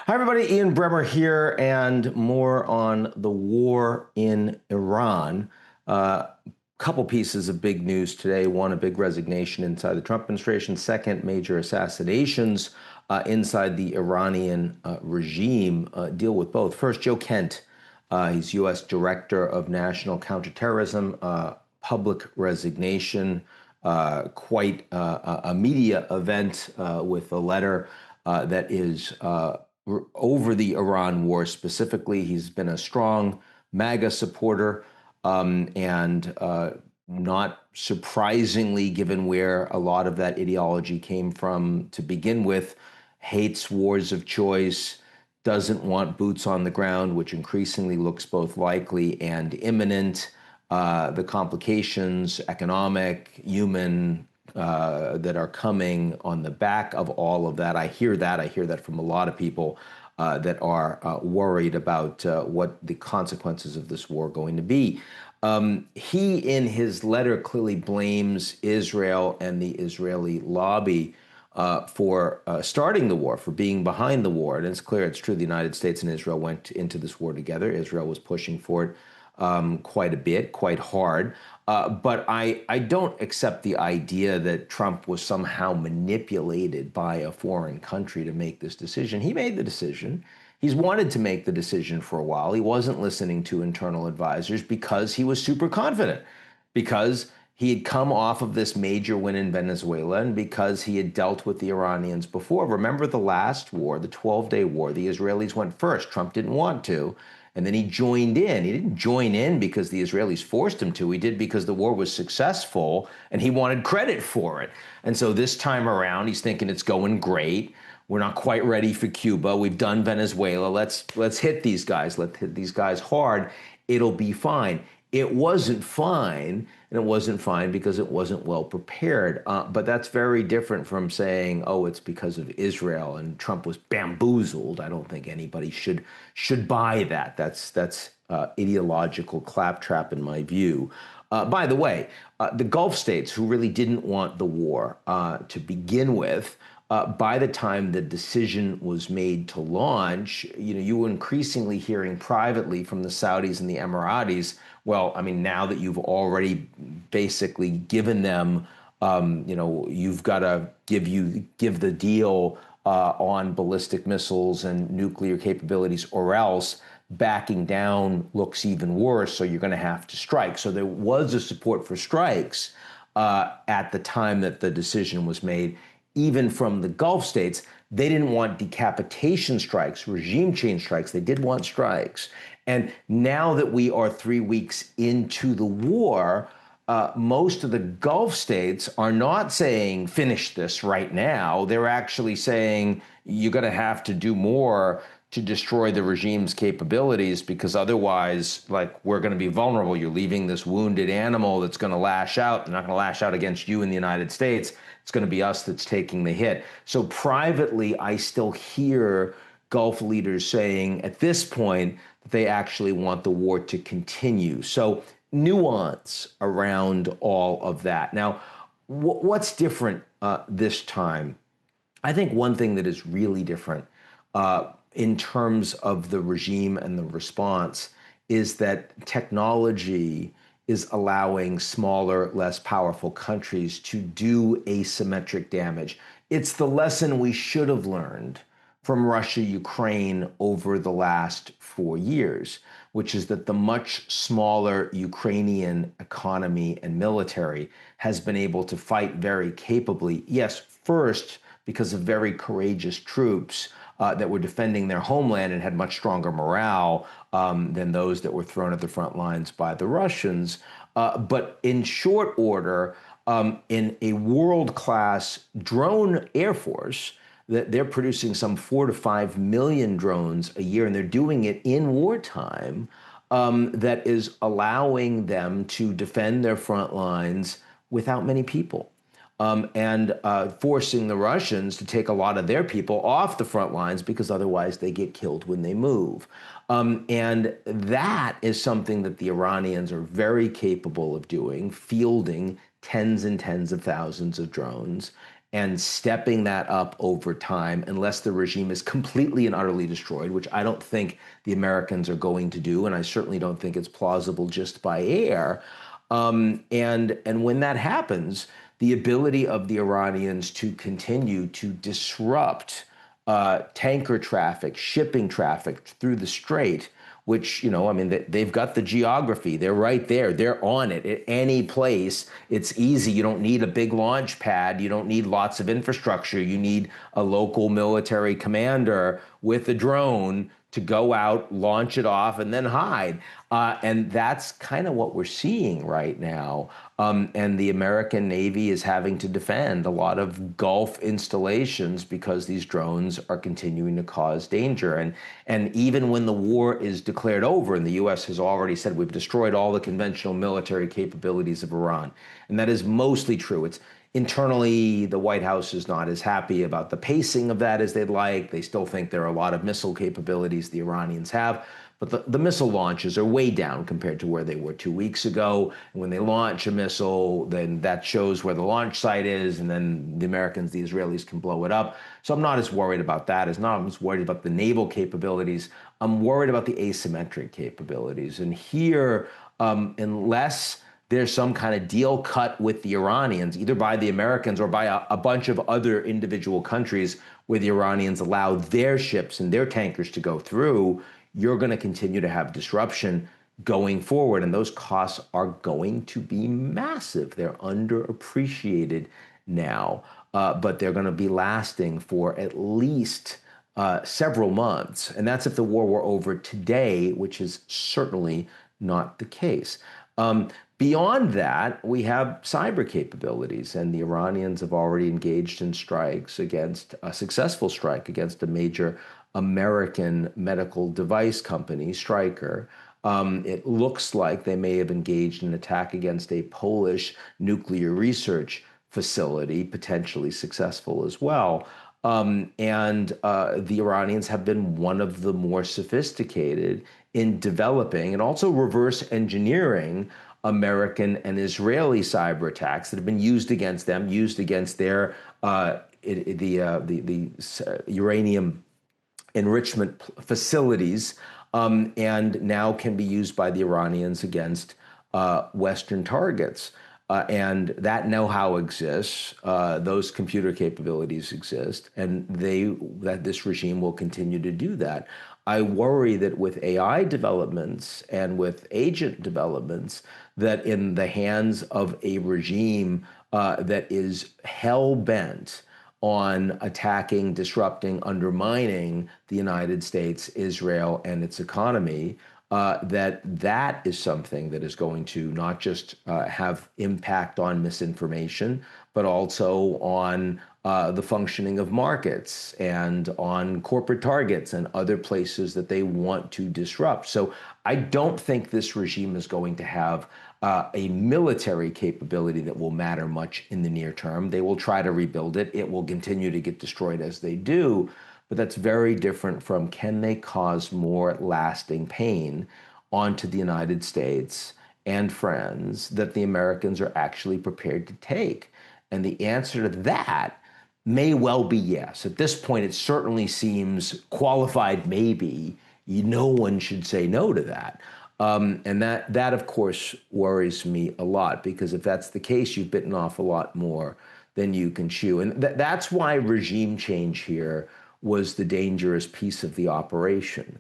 Hi, everybody. Ian Bremmer here, and more on the war in Iran. Couple pieces of big news today. One, a big resignation inside the Trump administration. Second, major assassinations inside the Iranian regime. Deal with both. First, Joe Kent. He's U.S. Director of National Counterterrorism. Public resignation. Quite a media event with a letter that is over the Iran war specifically. He's been a strong MAGA supporter, and not surprisingly, given where a lot of that ideology came from to begin with, hates wars of choice, doesn't want boots on the ground, which increasingly looks both likely and imminent. The complications, economic, human, that are coming on the back of all of that. I hear that. I hear that from a lot of people that are worried about what the consequences of this war are going to be. He, in his letter, clearly blames Israel and the Israeli lobby for starting the war, for being behind the war. And it's clear, it's true, the United States and Israel went into this war together. Israel was pushing for it quite a bit, quite hard. But I don't accept the idea that Trump was somehow manipulated by a foreign country to make this decision. He made the decision. He's wanted to make the decision for a while. He wasn't listening to internal advisors because he was super confident, because he had come off of this major win in Venezuela, and because he had dealt with the Iranians before. Remember the last war, the 12-day war, the Israelis went first. Trump didn't want to. And then he joined in. He didn't join in because the Israelis forced him to. He did because the war was successful and he wanted credit for it. And so this time around, he's thinking it's going great. We're not quite ready for Cuba. We've done Venezuela. Let's hit these guys. Let's hit these guys hard. It'll be fine. It wasn't fine, and it wasn't fine because it wasn't well prepared. But that's very different from saying, "Oh, it's because of Israel and Trump was bamboozled." I don't think anybody should buy that. That's ideological claptrap in my view. By the way, the Gulf states, who really didn't want the war to begin with, by the time the decision was made to launch, you were increasingly hearing privately from the Saudis and the Emiratis, well, I mean, now that you've already basically given them, you've got to give the deal on ballistic missiles and nuclear capabilities, or else backing down looks even worse. So you're going to have to strike. So there was a support for strikes at the time that the decision was made. Even from the Gulf states, they didn't want decapitation strikes, regime change strikes. They did want strikes. And now that we are 3 weeks into the war, most of the Gulf states are not saying, finish this right now. They're actually saying, you're going to have to do more to destroy the regime's capabilities, because otherwise, like, we're going to be vulnerable. You're leaving this wounded animal that's going to lash out. They're not going to lash out against you in the United States. It's going to be us that's taking the hit. So privately, I still hear Gulf leaders saying at this point that they actually want the war to continue. So nuance around all of that. Now, what's different this time? I think one thing that is really different in terms of the regime and the response is that technology is allowing smaller, less powerful countries to do asymmetric damage. It's the lesson we should have learned from Russia, Ukraine over the last 4 years, which is that the much smaller Ukrainian economy and military has been able to fight very capably. Yes, first, because of very courageous troops that were defending their homeland and had much stronger morale than those that were thrown at the front lines by the Russians. But in short order, in a world-class drone air force, that they're producing some 4 to 5 million drones a year, and they're doing it in wartime, that is allowing them to defend their front lines without many people. And forcing the Russians to take a lot of their people off the front lines, because otherwise they get killed when they move. And that is something that the Iranians are very capable of doing, fielding tens and tens of thousands of drones. and stepping that up over time unless the regime is completely and utterly destroyed, which I don't think the Americans are going to do, and I certainly don't think it's plausible just by air. And when that happens, the ability of the Iranians to continue to disrupt tanker traffic, shipping traffic through the Strait, which, I mean, they've got the geography. They're right there. They're on it at any place. It's easy. You don't need a big launch pad. You don't need lots of infrastructure. You need a local military commander with a drone to go out, launch it off, and then hide. And that's kind of what we're seeing right now. And the American Navy is having to defend a lot of Gulf installations because these drones are continuing to cause danger. And even when the war is declared over, and the U.S. has already said we've destroyed all the conventional military capabilities of Iran, and that is mostly true. It's internally, the White House is not as happy about the pacing of that as they'd like. They still think there are a lot of missile capabilities the Iranians have, but the missile launches are way down compared to where they were 2 weeks ago. And when they launch a missile, then that shows where the launch site is, and then the Americans, the Israelis can blow it up. So I'm not as worried about that. I'm as worried about the naval capabilities. I'm worried about the asymmetric capabilities. And here, unless there's some kind of deal cut with the Iranians, either by the Americans or by a bunch of other individual countries where the Iranians allow their ships and their tankers to go through, you're going to continue to have disruption going forward. And those costs are going to be massive. They're underappreciated now, but they're going to be lasting for at least several months. And that's if the war were over today, which is certainly not the case. Beyond that, we have cyber capabilities, and the Iranians have already engaged in strikes against a successful strike against a major American medical device company, Stryker. It looks like they may have engaged in an attack against a Polish nuclear research facility, potentially successful as well. The Iranians have been one of the more sophisticated in developing and also reverse engineering American and Israeli cyber attacks that have been used against them, used against their uranium enrichment facilities, and now can be used by the Iranians against Western targets. And that know-how exists, those computer capabilities exist, and that this regime will continue to do that. I worry that with AI developments and with agent developments, that in the hands of a regime that is hell-bent on attacking, disrupting, undermining the United States, Israel, and its economy, that is something that is going to not just have impact on misinformation, but also on the functioning of markets and on corporate targets and other places that they want to disrupt. So I don't think this regime is going to have a military capability that will matter much in the near term. They will try to rebuild it. It will continue to get destroyed as they do. But that's very different from, can they cause more lasting pain onto the United States and friends that the Americans are actually prepared to take? And the answer to that may well be yes. At this point, it certainly seems qualified maybe. No one should say no to that. And that, of course, worries me a lot, because if that's the case, you've bitten off a lot more than you can chew. And that's why regime change here was the dangerous piece of the operation,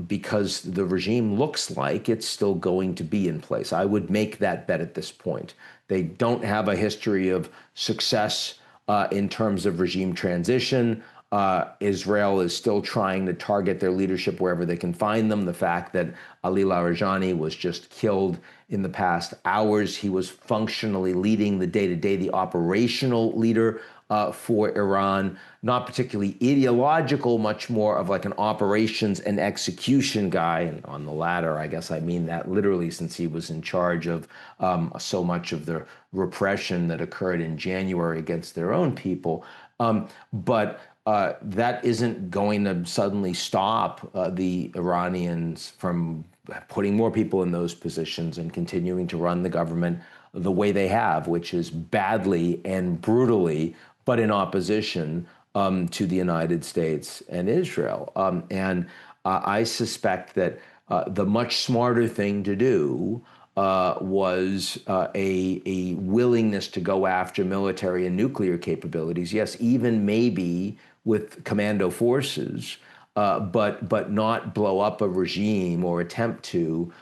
because the regime looks like it's still going to be in place. I would make that bet at this point. They don't have a history of success in terms of regime transition. Israel is still trying to target their leadership wherever they can find them. The fact that Ali Larijani was just killed in the past hours, he was functionally leading the day-to-day, the operational leader for Iran, not particularly ideological, much more of like an operations and execution guy. And on the latter, I guess I mean that literally, since he was in charge of so much of the repression that occurred in January against their own people. But that isn't going to suddenly stop the Iranians from putting more people in those positions and continuing to run the government the way they have, which is badly and brutally but in opposition to the United States and Israel. I suspect that the much smarter thing to do was a willingness to go after military and nuclear capabilities. Yes, even maybe with commando forces, but not blow up a regime or attempt to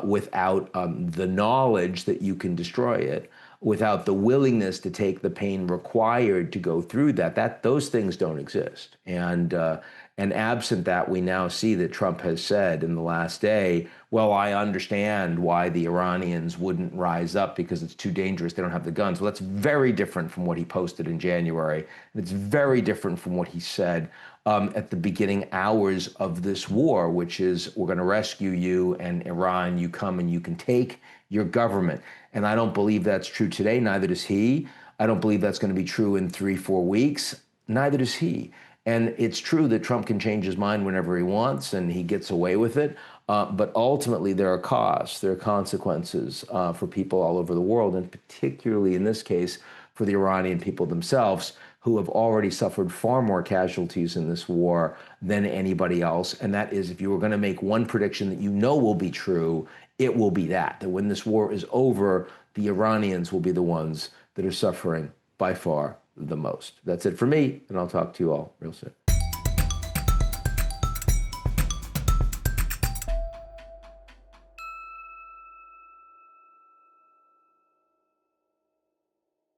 without the knowledge that you can destroy it, without the willingness to take the pain required to go through that those things don't exist. And absent that, we now see that Trump has said in the last day, well, I understand why the Iranians wouldn't rise up because it's too dangerous. They don't have the guns. Well, that's very different from what he posted in January. And it's very different from what he said at the beginning hours of this war, which is, we're going to rescue you and Iran. You come and you can take your government. And I don't believe that's true today. Neither does he. I don't believe that's going to be true in 3-4 weeks. Neither does he. And it's true that Trump can change his mind whenever he wants and he gets away with it. But ultimately, there are costs, there are consequences for people all over the world, and particularly in this case, for the Iranian people themselves, who have already suffered far more casualties in this war than anybody else. And that is, if you were going to make one prediction that you know will be true, it will be that when this war is over, the Iranians will be the ones that are suffering by far the most. That's it for me, and I'll talk to you all real soon.